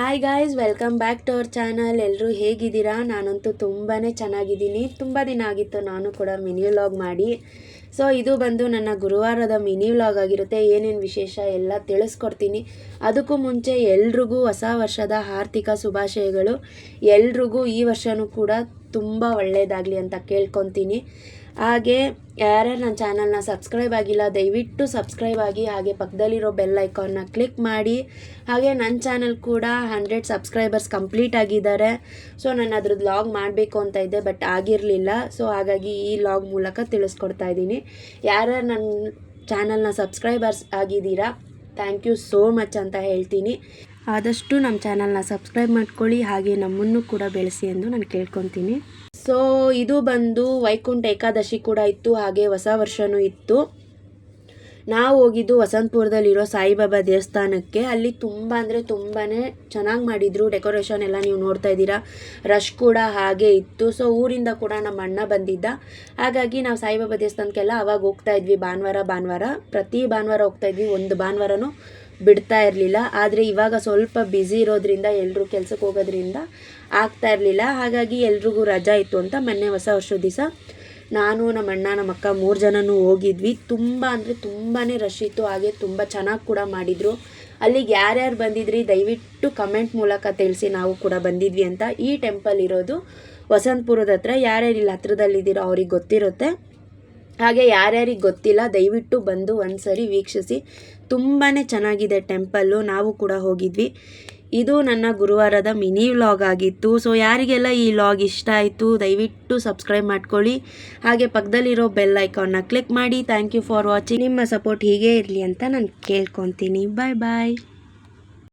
Hi guys, welcome back to our channel. ಎಲ್ಲರೂ ಹೇಗಿದ್ದೀರಾ? ನಾನಂತೂ ತುಂಬಾ ಚೆನ್ನಾಗಿದ್ದೀನಿ. ತುಂಬ ದಿನ ಆಗಿತ್ತು ನಾನು ಕೂಡ ಮಿನಿ ವ್ಲಾಗ್ ಮಾಡಿ. ಸೊ ಇದು ಬಂದು ನನ್ನ ಗುರುವಾರದ ಮಿನಿ ವ್ಲಾಗ್ ಆಗಿರುತ್ತೆ. ಏನೇನು ವಿಶೇಷ ಎಲ್ಲ ತಿಳಿಸ್ಕೊಡ್ತೀನಿ. ಅದಕ್ಕೂ ಮುಂಚೆ ಎಲ್ರಿಗೂ ಹೊಸ ವರ್ಷದ ಆರ್ಥಿಕ ಶುಭಾಶಯಗಳು. ಎಲ್ರಿಗೂ ಈ ವರ್ಷವೂ ಕೂಡ ತುಂಬ ಒಳ್ಳೆಯದಾಗಲಿ ಅಂತ ಕೇಳ್ಕೊತೀನಿ. ಹಾಗೆ ಯಾರ್ಯಾರು ನನ್ನ ಚಾನಲ್ನ ಸಬ್ಸ್ಕ್ರೈಬ್ ಆಗಿಲ್ಲ ದಯವಿಟ್ಟು ಸಬ್ಸ್ಕ್ರೈಬ್ ಆಗಿ, ಹಾಗೆ ಪಕ್ಕದಲ್ಲಿರೋ ಬೆಲ್ ಐಕಾನ್ನ ಕ್ಲಿಕ್ ಮಾಡಿ. ಹಾಗೆ ನನ್ನ ಚಾನಲ್ ಕೂಡ 100 ಸಬ್ಸ್ಕ್ರೈಬರ್ಸ್ ಕಂಪ್ಲೀಟ್ ಆಗಿದ್ದಾರೆ. ಸೊ ನಾನು ಅದ್ರದ್ದು ಲಾಗ್ ಮಾಡಬೇಕು ಅಂತ ಇದ್ದೆ, ಬಟ್ ಆಗಿರಲಿಲ್ಲ. ಸೊ ಹಾಗಾಗಿ ಈ ಲಾಗ್ ಮೂಲಕ ತಿಳಿಸ್ಕೊಡ್ತಾ ಇದ್ದೀನಿ. ಯಾರ್ಯಾರು ನನ್ನ ಚಾನಲ್ನ ಸಬ್ಸ್ಕ್ರೈಬರ್ಸ್ ಆಗಿದ್ದೀರಾ, ಥ್ಯಾಂಕ್ ಯು ಸೋ ಮಚ್ ಅಂತ ಹೇಳ್ತೀನಿ. ಆದಷ್ಟು ನಮ್ಮ ಚಾನಲ್ನ ಸಬ್ಸ್ಕ್ರೈಬ್ ಮಾಡ್ಕೊಳ್ಳಿ, ಹಾಗೆ ನಮ್ಮನ್ನು ಕೂಡ ಬೆಳೆಸಿ ಎಂದು ನಾನು ಕೇಳ್ಕೊತೀನಿ. ಸೊ ಇದು ಬಂದು ವೈಕುಂಠ ಏಕಾದಶಿ ಕೂಡ ಇತ್ತು, ಹಾಗೆ ಹೊಸ ವರ್ಷವೂ ಇತ್ತು. ನಾವು ಹೋಗಿದ್ದು ವಸಂತಪುರದಲ್ಲಿರೋ ಸಾಯಿಬಾಬಾ ದೇವಸ್ಥಾನಕ್ಕೆ. ಅಲ್ಲಿ ತುಂಬ ಅಂದರೆ ತುಂಬಾ ಚೆನ್ನಾಗಿ ಮಾಡಿದರು. ಡೆಕೋರೇಷನ್ ಎಲ್ಲ ನೀವು ನೋಡ್ತಾ ಇದ್ದೀರಾ. ರಶ್ ಕೂಡ ಹಾಗೆ ಇತ್ತು. ಸೊ ಊರಿಂದ ಕೂಡ ನಮ್ಮ ಅಣ್ಣ ಬಂದಿದ್ದ, ಹಾಗಾಗಿ ನಾವು ಸಾಯಿಬಾಬಾ ದೇವಸ್ಥಾನಕ್ಕೆಲ್ಲ ಅವಾಗ ಹೋಗ್ತಾ ಇದ್ವಿ. ಭಾನುವಾರ ಪ್ರತಿ ಭಾನುವಾರ ಹೋಗ್ತಾ ಇದ್ವಿ. ಒಂದು ಭಾನುವಾರನೂ ಬಿಡ್ತಾ ಇರಲಿಲ್ಲ. ಆದರೆ ಇವಾಗ ಸ್ವಲ್ಪ ಬ್ಯುಸಿ ಇರೋದ್ರಿಂದ, ಎಲ್ಲರೂ ಕೆಲ್ಸಕ್ಕೆ ಹೋಗೋದ್ರಿಂದ ಆಗ್ತಾ ಇರಲಿಲ್ಲ. ಹಾಗಾಗಿ ಎಲ್ರಿಗೂ ರಜಾ ಇತ್ತು ಅಂತ ಮೊನ್ನೆ ಹೊಸ ವರ್ಷದ ದಿವಸ ನಾನು, ನಮ್ಮ ಅಣ್ಣ, ನಮ್ಮ ಅಕ್ಕ 3 ಜನನೂ ಹೋಗಿದ್ವಿ. ತುಂಬ ಅಂದರೆ ತುಂಬಾ ರಶ್ ಇತ್ತು. ಹಾಗೆ ತುಂಬ ಚೆನ್ನಾಗಿ ಕೂಡ ಮಾಡಿದರು. ಅಲ್ಲಿಗೆ ಯಾರ್ಯಾರು ಬಂದಿದ್ರಿ ದಯವಿಟ್ಟು ಕಮೆಂಟ್ ಮೂಲಕ ತಿಳಿಸಿ, ನಾವು ಕೂಡ ಬಂದಿದ್ವಿ ಅಂತ. ಈ ಟೆಂಪಲ್ ಇರೋದು ವಸಂತಪುರದ ಹತ್ರ. ಯಾರ್ಯಾರು ಇಲ್ಲಿ ಹತ್ರದಲ್ಲಿದ್ದೀರೋ ಅವ್ರಿಗೆ ಗೊತ್ತಿರುತ್ತೆ. ಹಾಗೆ ಯಾರ್ಯಾರಿಗೆ ಗೊತ್ತಿಲ್ಲ ದಯವಿಟ್ಟು ಬಂದು ಒಂದ್ಸರಿ ವೀಕ್ಷಿಸಿ. ತುಂಬಾ ಚೆನ್ನಾಗಿದೆ ಟೆಂಪಲ್ಲು. ನಾವು ಕೂಡ ಹೋಗಿದ್ವಿ. ಇದು ನನ್ನ ಗುರುವಾರದ ಮಿನಿ ವ್ಲಾಗ್ ಆಗಿತ್ತು. ಸೊ ಯಾರಿಗೆಲ್ಲ ಈ ವ್ಲಾಗ್ ಇಷ್ಟ ಆಯಿತು ದಯವಿಟ್ಟು ಸಬ್ಸ್ಕ್ರೈಬ್ ಮಾಡ್ಕೊಳ್ಳಿ, ಹಾಗೆ ಪಕ್ಕದಲ್ಲಿರೋ ಬೆಲ್ ಐಕಾನ್ನ ಕ್ಲಿಕ್ ಮಾಡಿ. Thank you for watching. ನಿಮ್ಮ ಸಪೋರ್ಟ್ ಹೀಗೆ ಇರಲಿ ಅಂತ ನಾನು ಕೇಳ್ಕೊತೀನಿ. ಬಾಯ್ ಬಾಯ್.